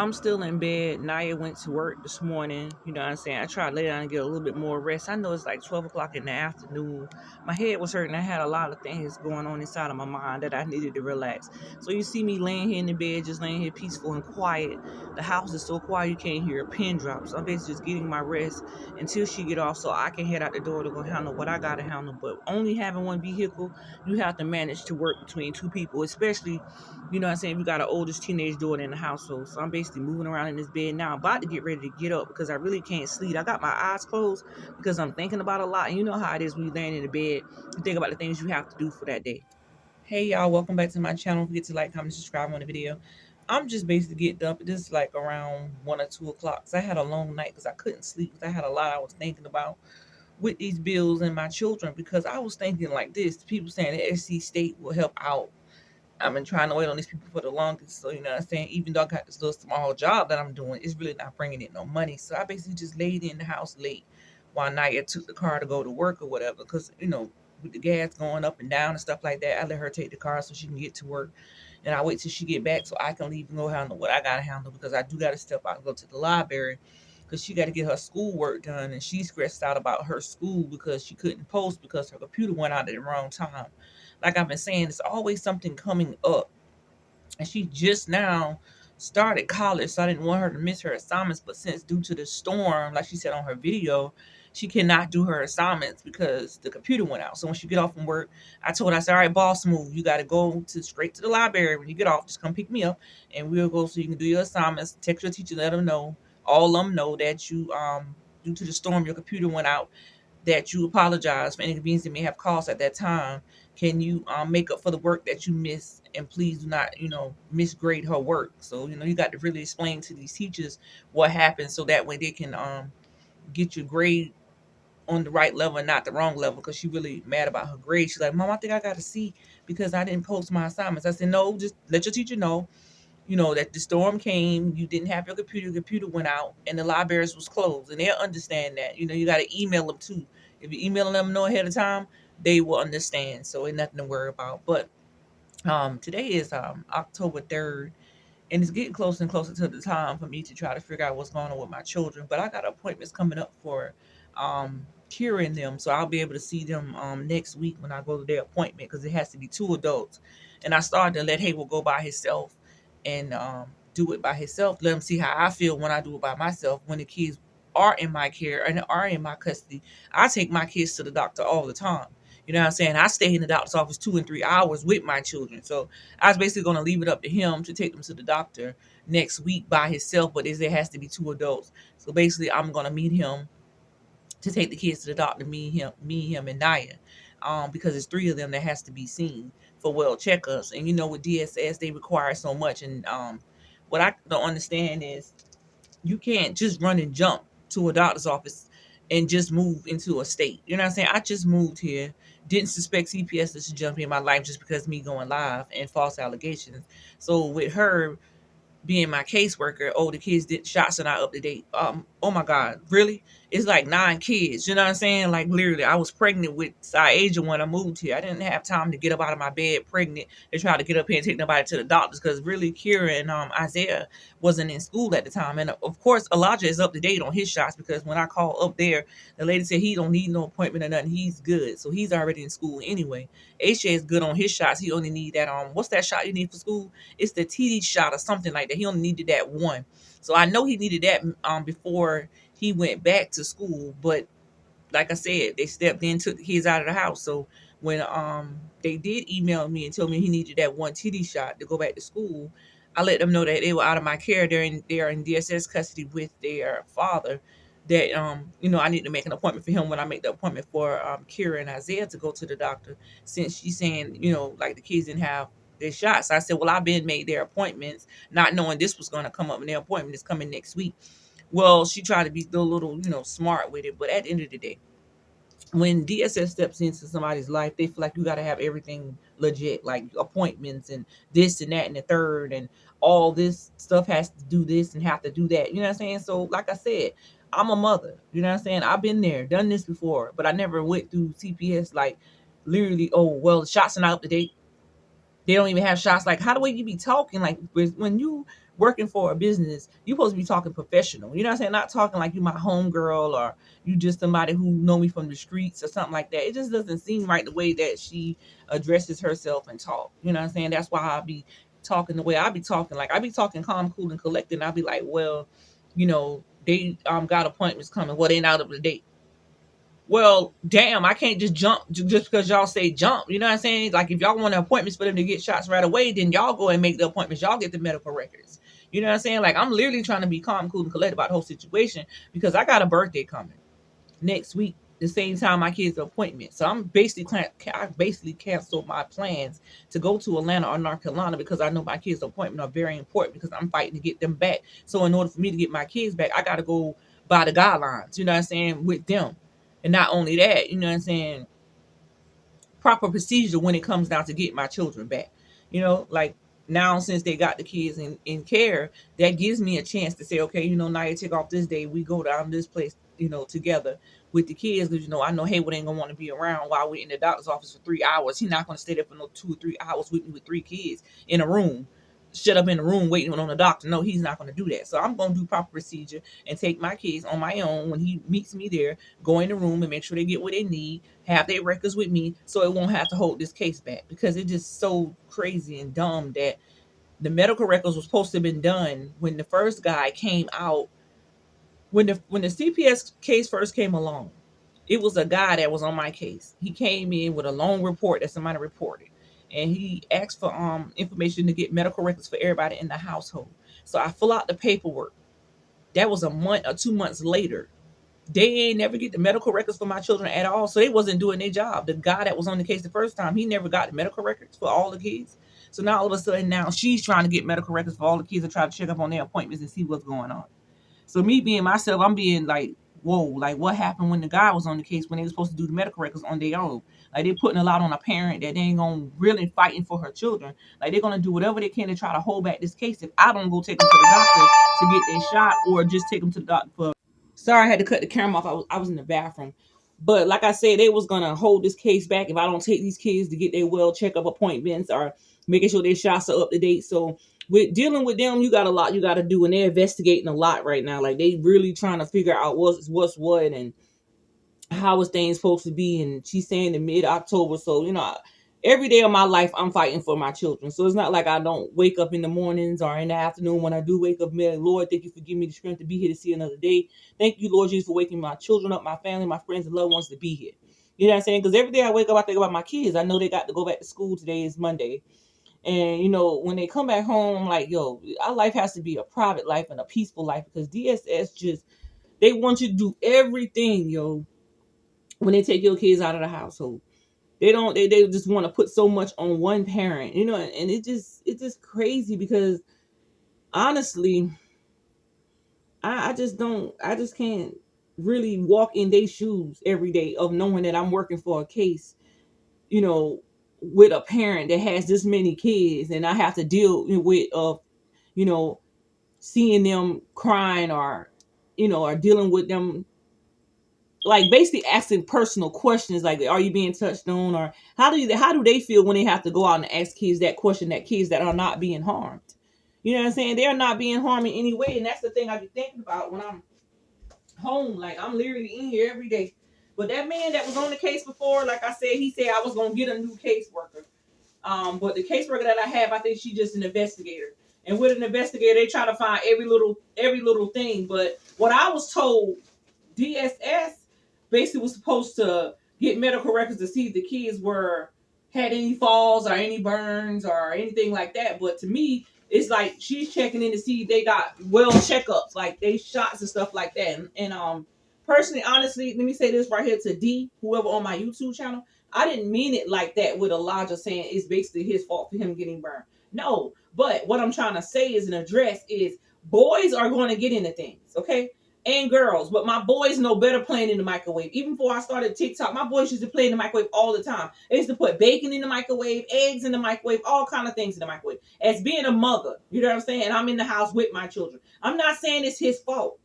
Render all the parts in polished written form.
I'm still in bed. Naya went to work this morning. You know what I'm saying? I tried to lay down and get a little bit more rest. I know it's like 12 o'clock in the afternoon. My head was hurting. I had a lot of things going on inside of my mind that I needed to relax. So you see me laying here in the bed, just laying here peaceful and quiet. The house is so quiet you can't hear a pin drop. So I'm basically just getting my rest until she get off so I can head out the door to go handle what I got to handle. But only having one vehicle, you have to manage to work between two people, especially you know what I'm saying? We got an oldest teenage daughter in the household. So I'm basically moving around in this bed now. I'm about to get ready to get up because I really can't sleep. I got my eyes closed because I'm thinking about a lot. And you know how it is when you laying in the bed. You think about the things you have to do for that day. Hey y'all, welcome back to my channel. Don't forget to like, comment, subscribe on the video. I'm just basically getting up. This is like around 1 or 2 o'clock. So I had a long night because I couldn't sleep. I had a lot I was thinking about with these bills and my children because I was thinking like this. People saying the SC State will help out. I've been trying to wait on these people for the longest. So, you know what I'm saying? Even though I got this little small job that I'm doing, it's really not bringing in no money. So I basically just laid in the house late while Naya took the car to go to work or whatever. Because, you know, with the gas going up and down and stuff like that, I let her take the car so she can get to work. And I wait till she get back so I can leave and go handle what I got to handle because I do got to step out and go to the library because she got to get her schoolwork done. And she's stressed out about her school because she couldn't post because her computer went out at the wrong time. Like I've been saying, it's always something coming up. And she just now started college, so I didn't want her to miss her assignments. But since due to the storm, like she said on her video, she cannot do her assignments because the computer went out. So when she get off from work, I told her, I said, all right, boss move. You got to go to straight to the library. When you get off, just come pick me up and we'll go so you can do your assignments. Text your teacher, let them know, all of them know that you, due to the storm, your computer went out, that you apologize for any inconvenience that may have caused at that time. Can you make up for the work that you missed? And please do not, misgrade her work. So, you got to really explain to these teachers what happened so that way they can get your grade on the right level and not the wrong level because she really mad about her grade. She's like, Mom, I think I got a C because I didn't post my assignments. I said, no, just let your teacher know, that the storm came, you didn't have your computer went out, and the libraries was closed. And they'll understand that. You got to email them too. If you email them know ahead of time, they will understand. So ain't nothing to worry about. But today is October 3rd, and it's getting closer and closer to the time for me to try to figure out what's going on with my children. But I got appointments coming up for curing them, so I'll be able to see them next week when I go to their appointment because it has to be 2 adults. And I started to let Hayward go by himself and do it by himself. Let him see how I feel when I do it by myself. When the kids are in my care and are in my custody, I take my kids to the doctor all the time. You know what I'm saying? I stay in the doctor's office 2 and 3 hours with my children. So I was basically going to leave it up to him to take them to the doctor next week by himself. But there has to be 2 adults. So basically, I'm going to meet him to take the kids to the doctor, me, him, and Naya, because it's 3 of them that has to be seen for well checkups. And with DSS, they require so much. And what I don't understand is you can't just run and jump to a doctor's office and just move into a state. You know what I'm saying? I just moved here, didn't suspect CPS to jump in my life just because of me going live and false allegations. So with her being my caseworker, the kids did shots are not up to date. Oh my God, really? It's like 9 kids. You know what I'm saying? Like literally, I was pregnant with Saaja when I moved here. I didn't have time to get up out of my bed pregnant and try to get up here and take nobody to the doctors because really Kira and Isaiah wasn't in school at the time. And of course, Elijah is up to date on his shots because when I called up there, the lady said he don't need no appointment or nothing. He's good. So he's already in school anyway. Asha is good on his shots. He only need that what's that shot you need for school? It's the TD shot or something like that. He only needed that one. So I know he needed that before he went back to school. But like I said, they stepped in, took the kids out of the house. So when they did email me and tell me he needed that one TD shot to go back to school, I let them know that they were out of my care. They're in DSS custody with their father. That I need to make an appointment for him when I make the appointment for Kira and Isaiah to go to the doctor, since she's saying like the kids didn't have their shots. I said, well, I've been made their appointments, not knowing this was going to come up, and their appointment is coming next week. Well, she tried to be a little smart with it, but at the end of the day, when DSS steps into somebody's life, they feel like you got to have everything legit, like appointments and this and that and the third, and all this stuff has to do this and have to do that. You know what I'm saying? So, like I said, I'm a mother. You know what I'm saying? I've been there, done this before, but I never went through CPS like literally. Oh, well, the shots are not up to date. They don't even have shots. Like, how the way you be talking, like when you working for a business, you're supposed to be talking professional. You know what I'm saying? Not talking like you my homegirl or you just somebody who know me from the streets or something like that. It just doesn't seem right the way that she addresses herself and talk. You know what I'm saying? That's why I be talking the way I be talking. Like I be talking calm, cool, and collected. And I be like, well, they got appointments coming. Well, they not up to date. Well, damn, I can't just jump just because y'all say jump. You know what I'm saying? Like if y'all want appointments for them to get shots right away, then y'all go and make the appointments. Y'all get the medical records. You know what I'm saying? Like I'm literally trying to be calm, cool, and collected about the whole situation because I got a birthday coming next week, the same time my kids' appointment. So I basically canceled my plans to go to Atlanta or North Carolina because I know my kids' appointment are very important because I'm fighting to get them back. So in order for me to get my kids back, I got to go by the guidelines. You know what I'm saying, with them. And not only that, you know what I'm saying, proper procedure when it comes down to get my children back. Like now since they got the kids in care, that gives me a chance to say, okay, now you take off this day, we go down this place, together with the kids because I know Haywood ain't gonna want to be around while we're in the doctor's office for 3 hours. He's not gonna stay there for no 2 or 3 hours with me with 3 kids in a room, shut up in the room waiting on the doctor. No, he's not going to do that. So I'm going to do proper procedure and take my kids on my own when he meets me there, go in the room and make sure they get what they need, have their records with me so it won't have to hold this case back because it's just so crazy and dumb that the medical records was supposed to have been done when the first guy came out. When the CPS case first came along, it was a guy that was on my case. He came in with a long report that somebody reported, and he asked for information to get medical records for everybody in the household. So I fill out the paperwork. That was a month or 2 months later. They ain't never get the medical records for my children at all, so they wasn't doing their job. The guy that was on the case the first time, he never got the medical records for all the kids. So now all of a sudden now she's trying to get medical records for all the kids and try to check up on their appointments and see what's going on. So me being myself, I'm being like, whoa, like what happened when the guy was on the case when they were supposed to do the medical records on their own? Like they're putting a lot on a parent that they ain't gonna really fighting for her children. Like they're gonna do whatever they can to try to hold back this case if I don't go take them to the doctor to get their shot or just take them to the doctor for. Sorry, I had to cut the camera off. I was in the bathroom. But like I said, they was gonna hold this case back if I don't take these kids to get their well checkup appointments or making sure their shots are up to date. So with dealing with them, you got a lot you got to do, and they're investigating a lot right now. Like they really trying to figure out what's what and how is things supposed to be. And she's saying in mid-October. So every day of my life I'm fighting for my children. So it's not like I don't wake up in the mornings or in the afternoon. When I do wake up, man, Lord, thank you for giving me the strength to be here to see another day. Thank you, Lord Jesus, for waking my children up, my family, my friends, and loved ones to be here. You know what I'm saying? Because every day I wake up, I think about my kids. I know they got to go back to school. Today is Monday. And when they come back home, I'm like, yo, our life has to be a private life and a peaceful life because DSS just, they want you to do everything, yo, when they take your kids out of the household. They don't, they just want to put so much on one parent, and it's just crazy because honestly, I just can't really walk in their shoes every day of knowing that I'm working for a case, you know, with a parent that has this many kids and I have to deal with you know, seeing them crying or or dealing with them, like basically asking personal questions like, are you being touched on, or how do they feel when they have to go out and ask kids that question, that kids that are not being harmed. You know what I'm saying? They're not being harmed in any way, and that's the thing I be thinking about when I'm home. Like I'm literally in here every day. But that man that was on the case before, like I said, he said I was gonna get a new caseworker. But the caseworker that I have, I think she's just an investigator. And with an investigator, they try to find every little thing. But what I was told, DSS basically was supposed to get medical records to see if the kids had any falls or any burns or anything like that. But to me, it's like she's checking in to see if they got well checkups, like they shots and stuff like that. And personally, honestly, let me say this right here to D, whoever on my YouTube channel. I didn't mean it like that with Elijah saying it's basically his fault for him getting burned. No, but what I'm trying to say is an address is boys are going to get into things, okay? And girls, but my boys know better playing in the microwave. Even before I started TikTok, my boys used to play in the microwave all the time. They used to put bacon in the microwave, eggs in the microwave, all kind of things in the microwave. As being a mother, you know what I'm saying? And I'm in the house with my children. I'm not saying it's his fault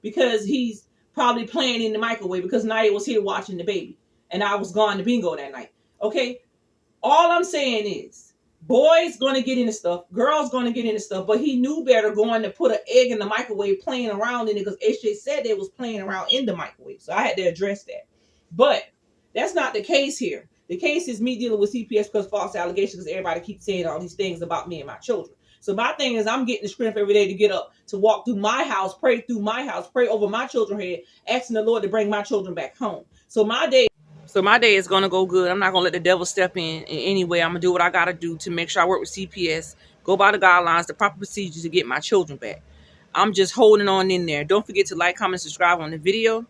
because he's probably playing in the microwave because Naya was here watching the baby and I was gone to bingo that night. Okay? All I'm saying is Boys gonna get into stuff, girls gonna get into stuff, but he knew better going to put an egg in the microwave playing around in it because SJ said they was playing around in the microwave. So I had to address that. But that's not the case here. The case is me dealing with CPS because false allegations because everybody keeps saying all these things about me and my children. So my thing is I'm getting the strength every day to get up, to walk through my house, pray through my house, pray over my children's head, asking the Lord to bring my children back home. So my day is gonna go good. I'm not gonna let the devil step in any way. I'm gonna do what I gotta do to make sure I work with CPS, go by the guidelines, the proper procedures to get my children back. I'm just holding on in there. Don't forget to like, comment, subscribe on the video.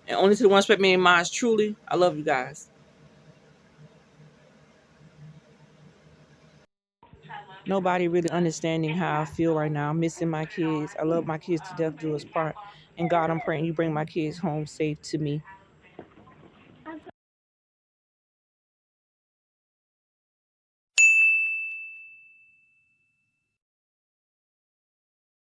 And only to the one respect me and mine truly. I love you guys. Nobody really understanding how I feel right now. I'm missing my kids. I love my kids to death, do us part. And God, I'm praying you bring my kids home safe to me.